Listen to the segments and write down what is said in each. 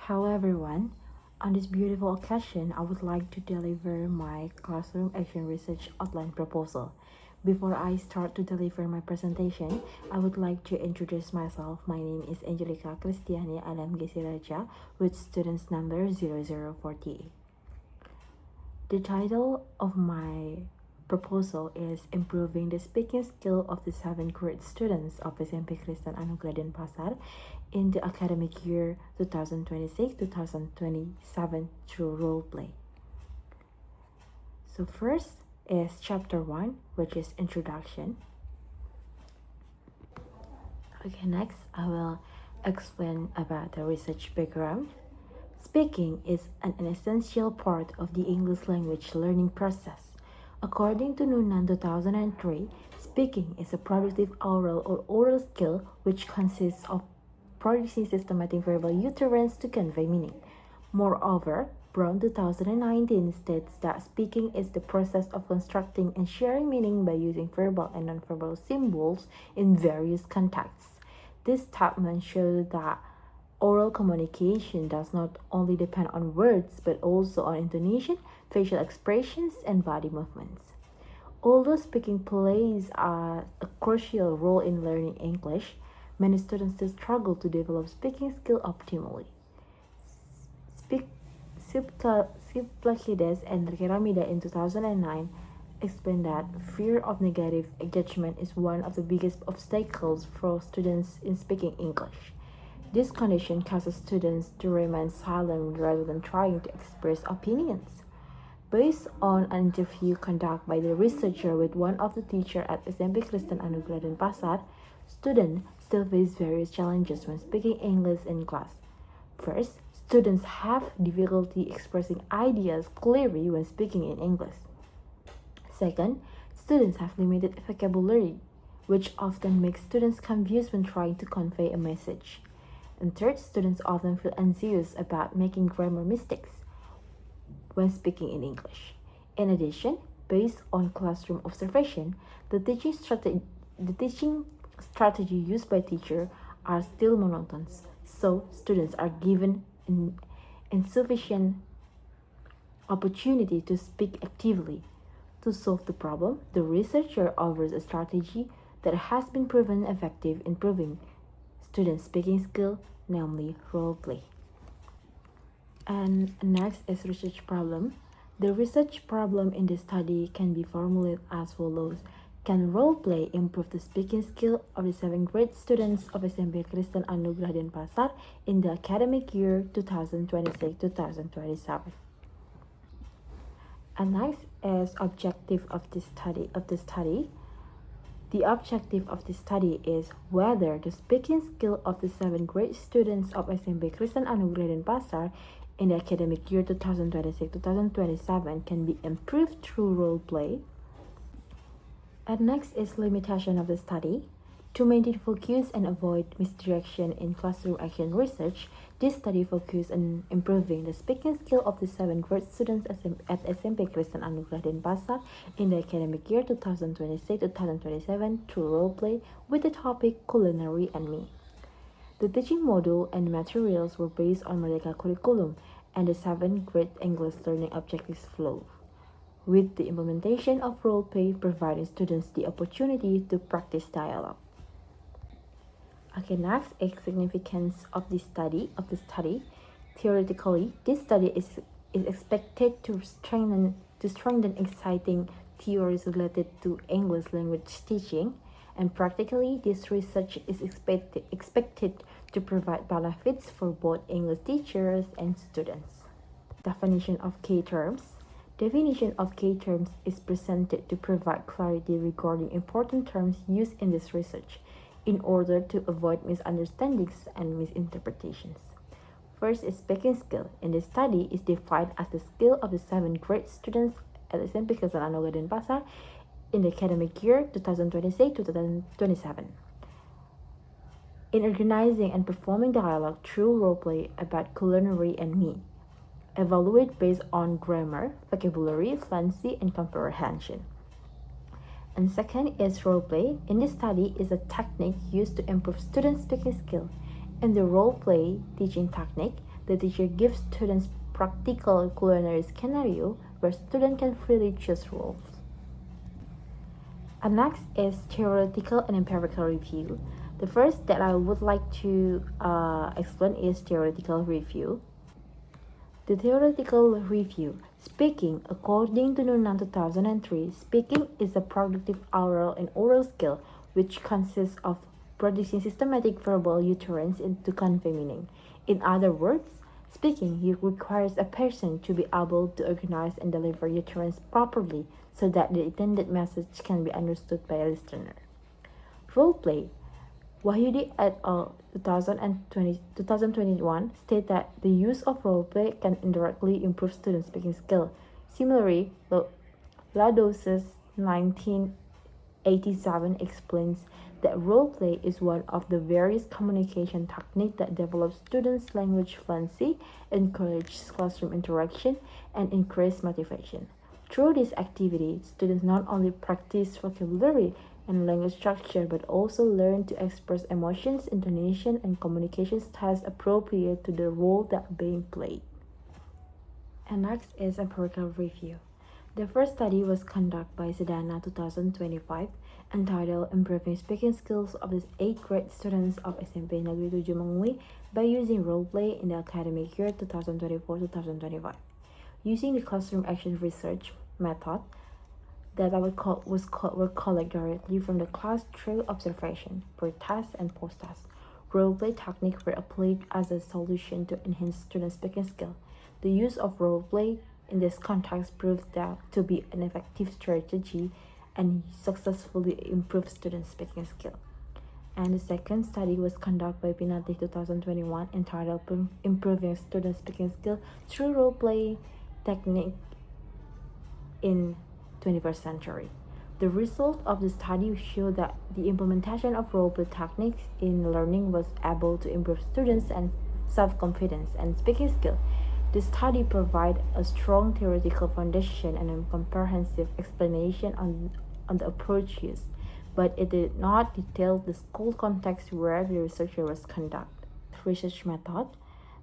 Hello everyone. On this beautiful occasion, I would like to deliver my classroom action research outline proposal. Before I start to deliver my presentation, I would like to introduce myself. My name is Angelica Christiani and I'm Gesi Radja with students number 0048. The title of my proposal is Improving the Speaking Skill of the 7th grade students of SMP Kristen Anugerah Denpasar in the academic year 2026-2027 through role play. So first is chapter 1, which is introduction. Okay, next I will explain about the research background. Speaking is an essential part of the English language learning process. According to Noonan 2003, speaking is a productive oral skill which consists of producing systematic verbal utterance to convey meaning. Moreover, Brown 2019 states that speaking is the process of constructing and sharing meaning by using verbal and nonverbal symbols in various contexts. This statement shows that oral communication does not only depend on words but also on intonation, facial expressions, and body movements. Although speaking plays a crucial role in learning English, many students still struggle to develop speaking skill optimally. Sipplachides and Keramida in 2009 explained that fear of negative judgment is one of the biggest obstacles for students in speaking English. This condition causes students to remain silent rather than trying to express opinions. Based on an interview conducted by the researcher with one of the teachers at SMP Kristen Anugerah Denpasar, students still face various challenges when speaking English in class. First, students have difficulty expressing ideas clearly when speaking in English. Second, students have limited vocabulary, which often makes students confused when trying to convey a message. And third, students often feel anxious about making grammar mistakes when speaking in English. In addition, based on classroom observation, the teaching strategy used by teachers are still monotonous, so students are given insufficient opportunity to speak actively. To solve the problem, the researcher offers a strategy that has been proven effective in improving students' speaking skill, namely role play. And next is research problem. The research problem in this study can be formulated as follows. Can role play improve the speaking skill of the 7th grade students of SMP Kristen Anugerah Denpasar in the academic year 2026-2027? And next is objective of the study. The objective of the study is whether the speaking skill of the 7th grade students of SMP Kristen Anugerah Denpasar in the academic year 2026-2027 can be improved through role play. And next is limitation of the study. To maintain focus and avoid misdirection in classroom action research, this study focused on improving the speaking skill of the 7th grade students at SMP Kristen Anugerah Denpasar in the academic year 2026-2027 through role play with the topic Culinary and Me. The teaching module and materials were based on Merdeka curriculum and the 7th grade English learning objectives flow, with the implementation of role play providing students the opportunity to practice dialogue. Okay, next is significance of the study. Theoretically, this study is expected to strengthen exciting theories related to English language teaching, and practically, this research is expected to provide benefits for both English teachers and students. Definition of key terms. Definition of key terms is presented to provide clarity regarding important terms used in this research in order to avoid misunderstandings and misinterpretations. First is speaking skill. In this study is defined as the skill of the 7th grade students at SMP Kristen Anugerah Denpasar in the academic year 2026-2027. In organizing and performing dialogue through role play about culinary and me. Evaluate based on grammar, vocabulary, fluency, and comprehension. And second is role play. In this study is a technique used to improve students' speaking skill. In the role play teaching technique, The teacher gives students practical culinary scenario where students can freely choose roles. And next is theoretical and empirical review. The first that I would like to explain is theoretical review. The theoretical review. Speaking, according to Nunan 2003, speaking is a productive oral and oral skill which consists of producing systematic verbal utterance to convey meaning. In other words, speaking requires a person to be able to organize and deliver utterance properly so that the intended message can be understood by a listener. Role play. Wahyudi et al. 2021 state that the use of role play can indirectly improve student speaking skill. Similarly, Lados's 1987 explains that role play is one of the various communication techniques that develop students' language fluency, encourages classroom interaction, and increase motivation. Through this activity, students not only practice vocabulary and language structure but also learn to express emotions, intonation, and communication styles appropriate to the role that being played. And next is empirical review. The first study was conducted by Sedana 2025 entitled Improving Speaking Skills of the 8th grade students of SMP Negeri 7 Mengui by using role play in the academic year 2024-2025. Using the classroom action research method, data were collected directly from the class through observation, pre-test, and post-test. Role-play techniques were applied as a solution to enhance student speaking skill. The use of role-play in this context proved that to be an effective strategy and successfully improved student speaking skill. And the second study was conducted by Pinati 2021 entitled Improving Student Speaking Skill Through Role-Play Technique in 21st Century. The result of the study showed that the implementation of role-play techniques in learning was able to improve students' and self-confidence and speaking skill. The study provided a strong theoretical foundation and a comprehensive explanation on the approach used, but it did not detail the school context where the research was conducted. Research method.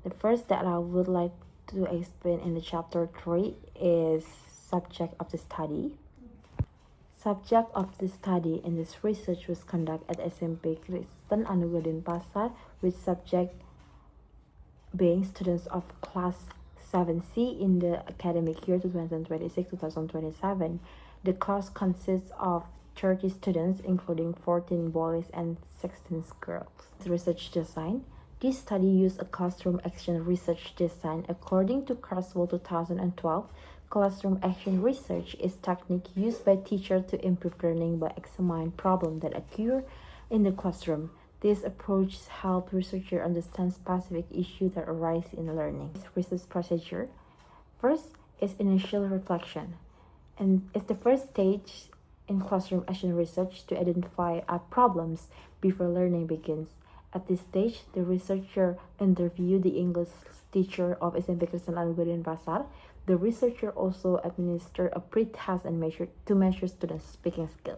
The first that I would like to explain in the chapter 3 is subject of the study. Subject of the study in this research was conducted at SMP Kristen Anugerah Pasar, with subject being students of class 7C in the academic year 2026-2027. The class consists of 30 students, including 14 boys and 16 girls. Research design. This study used a classroom action research design according to Creswell 2012. Classroom action research is technique used by teachers to improve learning by examining problems that occur in the classroom. This approach helps researchers understand specific issues that arise in learning. Research procedure. First is initial reflection, and it's the first stage in classroom action research to identify problems before learning begins. At this stage, the researcher interviewed the English teacher of SMP Kristen Anugerah Pasar. The researcher also administered a pre-test and measure students' speaking skill.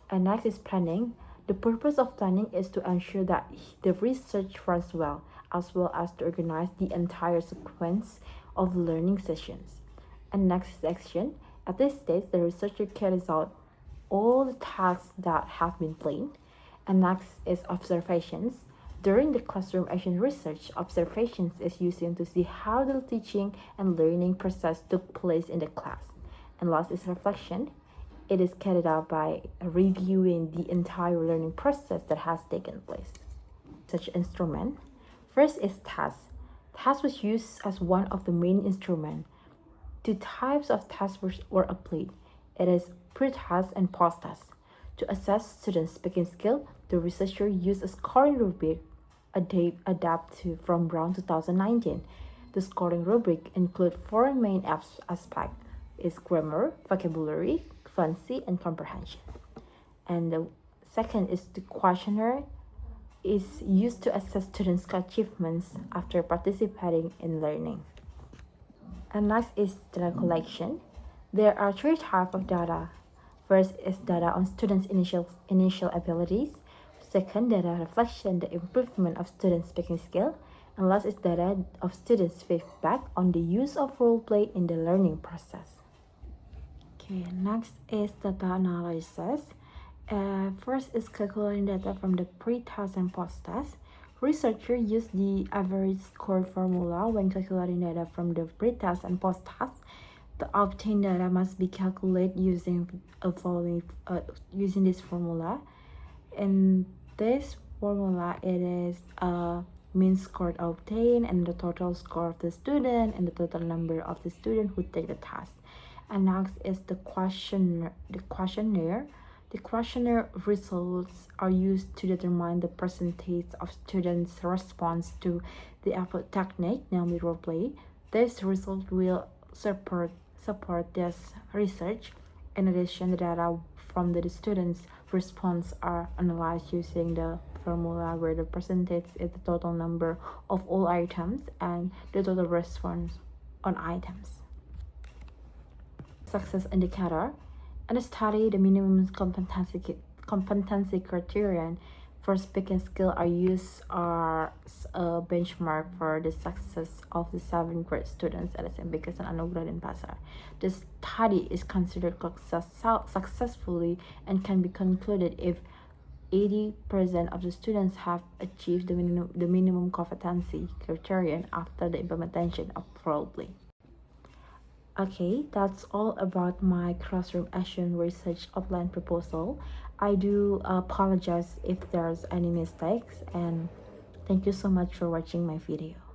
And next is planning. The purpose of planning is to ensure that the research runs well as to organize the entire sequence of learning sessions. And next is action. At this stage, the researcher carries out all the tasks that have been planned. And next is observations. During the classroom action research, observations is used to see how the teaching and learning process took place in the class. And last is reflection. It is carried out by reviewing the entire learning process that has taken place. Such instrument. First is task. Task was used as one of the main instruments. Two types of tasks were applied. It is pre-task and post-task. To assess students' speaking skill, the researcher used a scoring rubric adapted from Brown 2019. The scoring rubric includes four main aspects: is grammar, vocabulary, fluency, and comprehension. And the second is the questionnaire is used to assess students' achievements after participating in learning. And next is data collection. There are three types of data. First is data on students' initial abilities. Second, data reflection the improvement of students' speaking skill. And last is data of students' feedback on the use of role play in the learning process. Okay, next is data analysis. First is calculating data from the pre-test and post-test. Researchers use the average score formula when calculating data from the pre-test and post-test. The obtained data must be calculated using using this formula. In this formula, it is a mean score obtained and the total score of the student and the total number of the student who take the test. And next is the questionnaire. The questionnaire results are used to determine the percentage of students' response to the applied technique, namely role play. This result will support this research. In addition, the data from the students' response are analyzed using the formula where the percentage is the total number of all items and the total response on items. Success indicator. In a study, the minimum competency criterion for speaking skill are used as a benchmark for the success of the 7th grade students at SMP Kristen Anugrah Denpasar. The study is considered successfully and can be concluded if 80% of the students have achieved the minimum competency criterion after the implementation of role play. Okay, that's all about my classroom action research outline proposal. I do apologize if there's any mistakes, and thank you so much for watching my video.